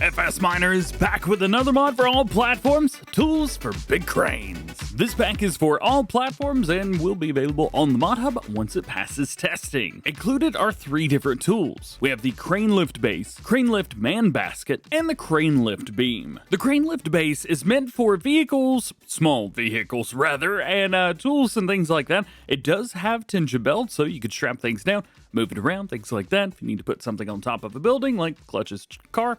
FS Miner is back with another mod for all platforms, tools for big cranes. This pack is for all platforms and will be available on the Mod Hub once it passes testing. Included are 3 different tools. We have the Crane Lift Base, Crane Lift Man Basket, and the Crane Lift Beam. The Crane Lift Base is meant for vehicles, small vehicles rather, and tools and things like that. It does have tension belts, so you could strap things down, move it around, things like that. If you need to put something on top of a building, like Clutch's car,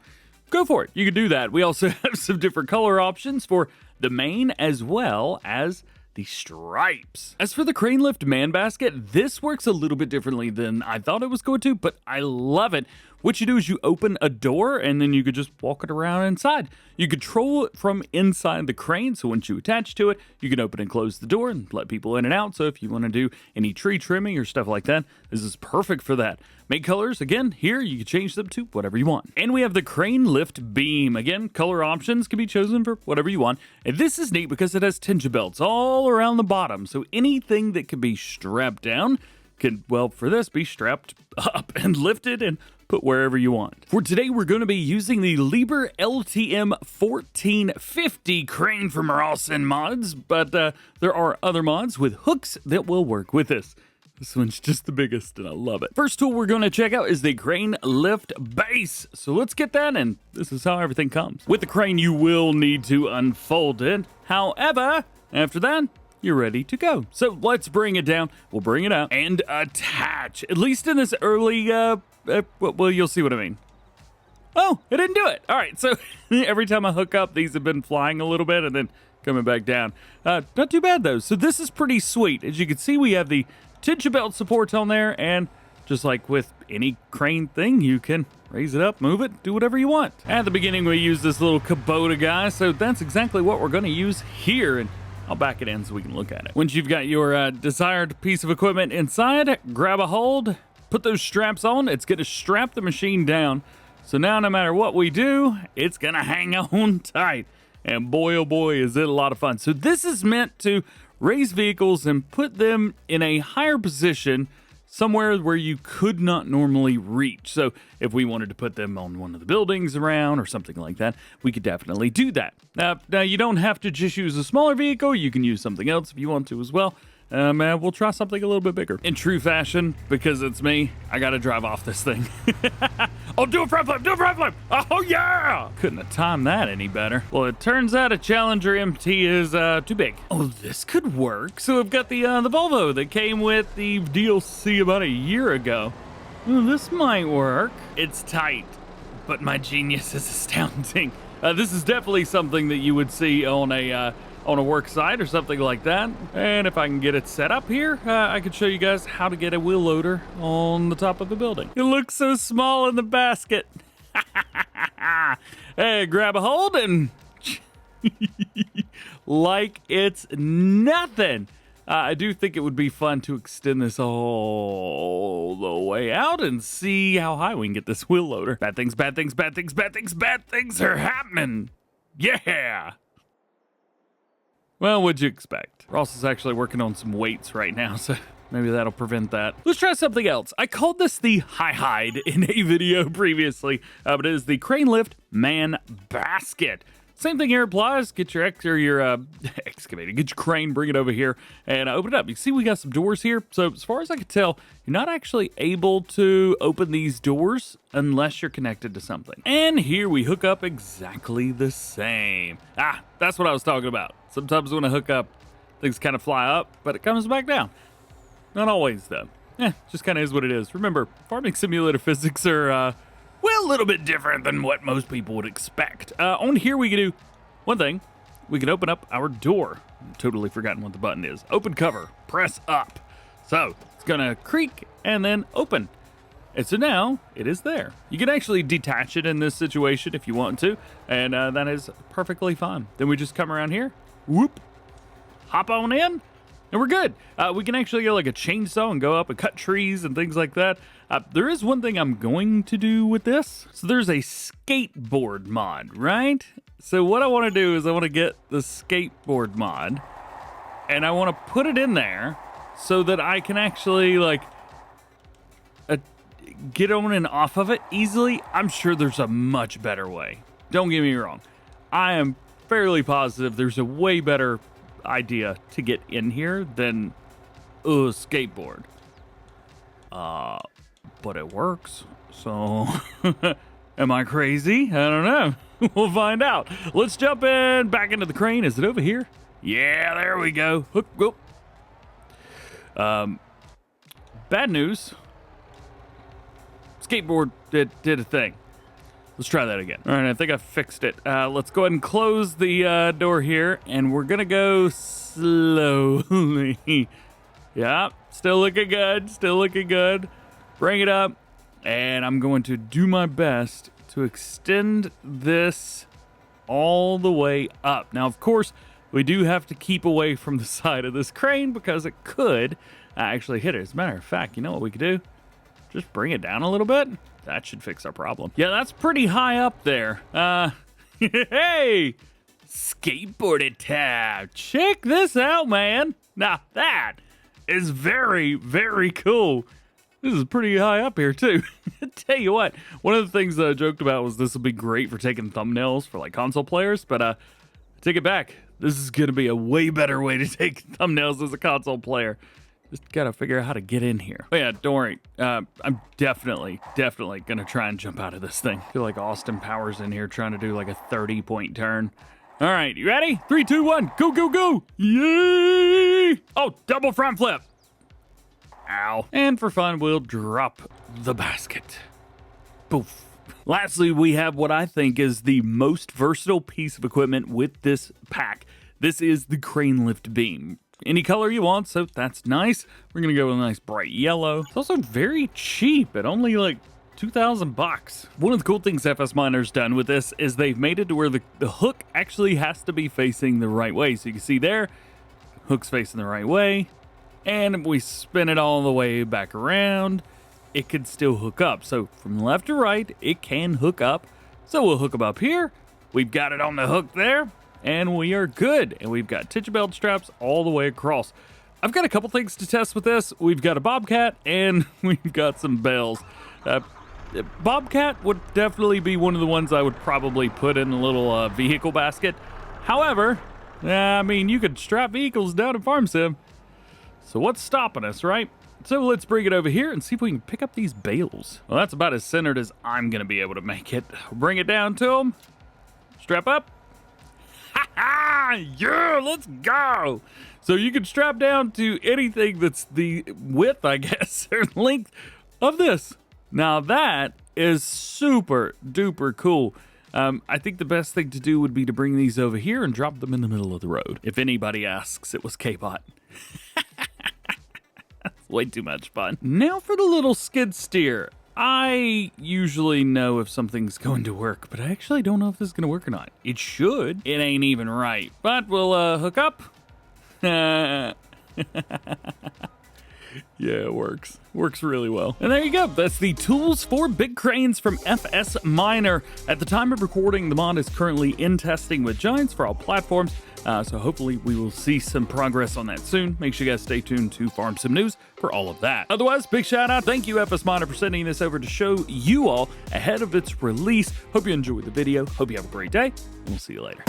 go for it. You can do that. We also have some different color options for the main as well as the stripes. As for the Crane Lift Man Basket, this works a little bit differently than I thought it was going to, but I love it. What you do is you open a door and then you could just walk it around inside. You control it from inside the crane, so once you attach to it, you can open and close the door and let people in and out. So if you want to do any tree trimming or stuff like that, this is perfect for that. Make colors, again, here you can change them to whatever you want. And we have the Crane Lift Beam. Again, color options can be chosen for whatever you want. And this is neat because it has tension belts all around the bottom. So anything that can be strapped down can, well, for this, be strapped up and lifted and put wherever you want. For today, we're going to be using the Liebherr LTM 1450 crane from Rawson Mods, but there are other mods with hooks that will work with this. This one's just the biggest, and I love it. First tool we're going to check out is the Crane Lift Base. So let's get that, and this is how everything comes. With the crane, you will need to unfold it. However, after that, you're ready to go. So let's bring it down. We'll bring it out and attach. At least in this early, well, you'll see what I mean. Oh, it didn't do it. All right, so every time I hook up, these have been flying a little bit and then coming back down. Not too bad, though. So this is pretty sweet. As you can see, we have the tension belt supports on there, and just like with any crane thing, you can raise it up, move it, do whatever you want. At the beginning, we use this little Kubota guy, so that's exactly what we're going to use here, and I'll back it in so we can look at it. Once you've got your desired piece of equipment inside, grab a hold, put those straps on. It's going to strap the machine down. So now no matter what we do, it's going to hang on tight. And boy, oh boy, is it a lot of fun. So this is meant to raise vehicles and put them in a higher position somewhere where you could not normally reach. So if we wanted to put them on one of the buildings around or something like that, we could definitely do that. Now you don't have to just use a smaller vehicle. You can use something else if you want to as well. We'll try something a little bit bigger. In true fashion, because it's me, I gotta drive off this thing. Oh, do a front flip, do a front flip! Oh, yeah! Couldn't have timed that any better. Well, it turns out a Challenger MT is too big. Oh, this could work. So I've got the Volvo that came with the DLC about a year ago. Well, this might work. It's tight, but my genius is astounding. This is definitely something that you would see on a work site or something like that. And if I can get it set up here, I could show you guys how to get a wheel loader on the top of a building. It looks so small in the basket. Hey, grab a hold and like it's nothing. I do think it would be fun to extend this all the way out and see how high we can get this wheel loader. Bad things, bad things, bad things, bad things, bad things are happening. Yeah. Well, what'd you expect? Ross is actually working on some weights right now, so maybe that'll prevent that. Let's try something else. I called this the High Hide in a video previously, but it is the Crane Lift Man Basket. Same thing here applies. Get your excavator, get your crane, bring it over here, and open it up. You see we got some doors here. So as far as I can tell, you're not actually able to open these doors unless you're connected to something. And here we hook up exactly the same. That's what I was talking about. Sometimes when I hook up, things kind of fly up, but it comes back down. Not always, though. Just kind of is what it is. Remember, farming simulator physics are, well, a little bit different than what most people would expect. On here, we can do one thing. We can open up our door. I've totally forgotten what the button is. Open cover. Press up. So it's going to creak and then open. And so now it is there. You can actually detach it in this situation if you want to, and that is perfectly fine. Then we just come around here, whoop, hop on in, and we're good. We can actually go like a chainsaw and go up and cut trees and things like that. There is one thing I'm going to do with this. So there's a skateboard mod, right? So what I want to do is I want to get the skateboard mod, and I want to put it in there so that I can actually like get on and off of it easily. I'm sure there's a much better way. don't get me wrong. I am fairly positive there's a way better idea to get in here than a skateboard. But it works. So, am I crazy? I don't know. We'll find out. Let's jump in back into the crane. Is it over here? Yeah, there we go. Hook, go. Bad news. Skateboard did a thing. Let's try that again. All right, I think I fixed it. Let's go ahead and close the door here, and we're gonna go slowly. Yeah, still looking good, still looking good. Bring it up, and I'm going to do my best to extend this all the way up. Now, of course, we do have to keep away from the side of this crane because it could actually hit it. As a matter of fact, you know what we could do? Just bring it down a little bit. That should fix our problem. Yeah, that's pretty high up there. Hey, skateboarding tab. Check this out, man. Now that is very, very cool. This is pretty high up here too. Tell you what, one of the things that I joked about was this would be great for taking thumbnails for like console players, but take it back. This is gonna be a way better way to take thumbnails as a console player. Just gotta figure out how to get in here. Oh yeah, don't worry. I'm definitely gonna try and jump out of this thing. I feel like Austin Powers in here trying to do like a 30-point turn. All right, you ready? 3, 2, 1, go, go, go! Yay! Oh, double front flip. Ow. And for fun, we'll drop the basket. Poof. Lastly, we have what I think is the most versatile piece of equipment with this pack. This is the crane lift beam. Any color you want, so that's nice. We're gonna go with a nice bright yellow. It's also very cheap at only like 2,000 bucks. One of the cool things FS Miner's done with this is they've made it to where the hook actually has to be facing the right way. So you can see there, hook's facing the right way. And if we spin it all the way back around, it could still hook up. So from left to right, it can hook up. So we'll hook them up here. We've got it on the hook there. And we are good. And we've got titch belt straps all the way across. I've got a couple things to test with this. We've got a bobcat and we've got some bells. Bobcat would definitely be one of the ones I would probably put in a little vehicle basket. However, I mean, you could strap vehicles down in Farm Sim. So what's stopping us, right? So let's bring it over here and see if we can pick up these bales. Well, that's about as centered as I'm gonna be able to make it. Bring it down to them. Strap up. Yeah, let's go. So you can strap down to anything that's the width, I guess, or length of this. Now that is super duper cool. I think the best thing to do would be to bring these over here and drop them in the middle of the road. If anybody asks, it was K-Bot. Way too much fun. Now for the little skid steer. I usually know if something's going to work, but I actually don't know if this is going to work or not. It should. It ain't even right. But we'll hook up. Yeah, it works. Works really well. And there you go. That's the tools for big cranes from FS Miner. At the time of recording, the mod is currently in testing with Giants for all platforms. So hopefully we will see some progress on that soon. Make sure you guys stay tuned to Farm Sim News for all of that. Otherwise, big shout out. Thank you, FS Miner, for sending this over to show you all ahead of its release. Hope you enjoyed the video. Hope you have a great day, and we'll see you later.